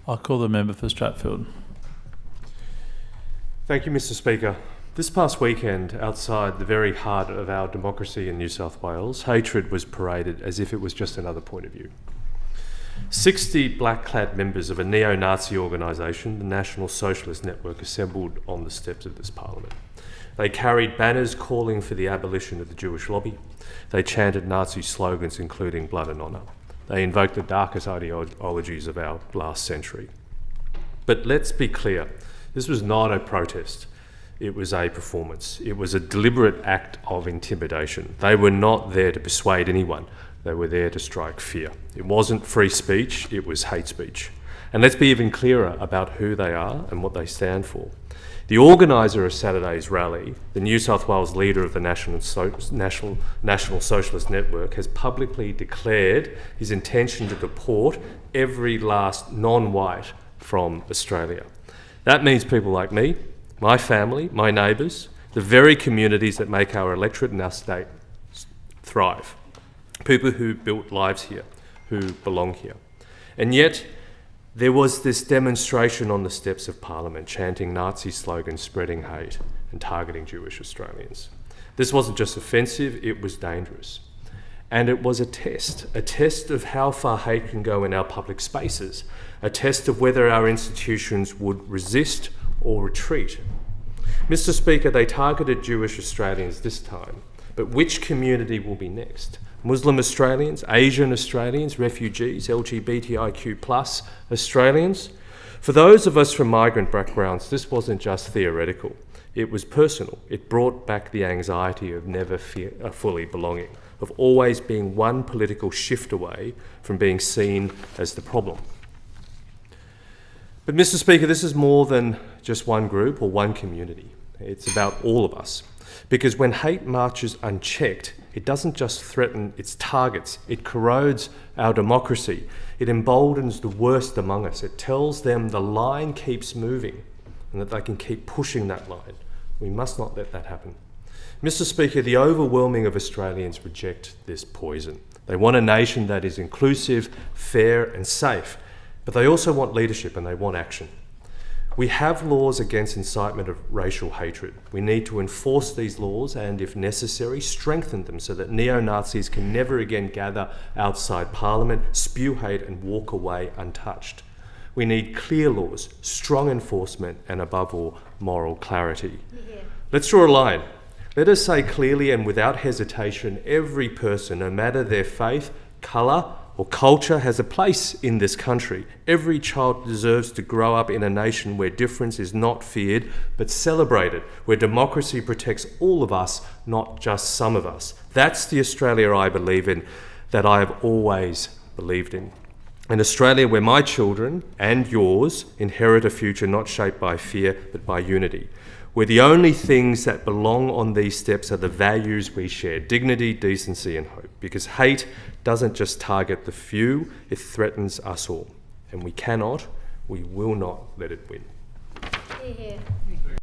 I'll call the member for Stratfield. Thank you, Mr. Speaker. This past weekend, outside the very heart of our democracy in New South Wales, hatred was paraded as if it was just another point of view. 60 black-clad members of a neo-Nazi organisation, the National Socialist Network, assembled on the steps of this parliament. They carried banners calling for the abolition of the Jewish lobby. They chanted Nazi slogans including blood and honour. They invoked the darkest ideologies of our last century. But let's be clear, this was not a protest. It was a performance. It was a deliberate act of intimidation. They were not there to persuade anyone. They were there to strike fear. It wasn't free speech, it was hate speech. And let's be even clearer about who they are and what they stand for. The organiser of Saturday's rally, the New South Wales leader of the National Socialist Network, has publicly declared his intention to deport every last non-white from Australia. That means people like me, my family, my neighbours, the very communities that make our electorate and our state thrive. People who built lives here, who belong here. And yet, there was this demonstration on the steps of Parliament, chanting Nazi slogans, spreading hate and targeting Jewish Australians. This wasn't just offensive, it was dangerous. And it was a test of how far hate can go in our public spaces, a test of whether our institutions would resist or retreat. Mr. Speaker, they targeted Jewish Australians this time, but which community will be next? Muslim Australians, Asian Australians, refugees, LGBTIQ+ Australians? For those of us from migrant backgrounds, this wasn't just theoretical. It was personal. It brought back the anxiety of never fully belonging, of always being one political shift away from being seen as the problem. But Mr. Speaker, this is more than just one group or one community. It's about all of us. Because when hate marches unchecked, it doesn't just threaten its targets, it corrodes our democracy. It emboldens the worst among us. It tells them the line keeps moving and that they can keep pushing that line. We must not let that happen. Mr. Speaker, the overwhelming of Australians reject this poison. They want a nation that is inclusive, fair and safe, but they also want leadership and they want action. We have laws against incitement of racial hatred. We need to enforce these laws and, if necessary, strengthen them so that neo-Nazis can never again gather outside Parliament, spew hate and walk away untouched. We need clear laws, strong enforcement and, above all, moral clarity. Yeah. Let's draw a line. Let us say clearly and without hesitation, every person, no matter their faith, colour, or culture, has a place in this country. Every child deserves to grow up in a nation where difference is not feared but celebrated, where democracy protects all of us, not just some of us. That's the Australia I believe in, that I have always believed in. An Australia where my children and yours inherit a future not shaped by fear but by unity, where the only things that belong on these steps are the values we share: dignity, decency and hope. Because hate doesn't just target the few, it threatens us all. And we will not let it win. Hear, hear.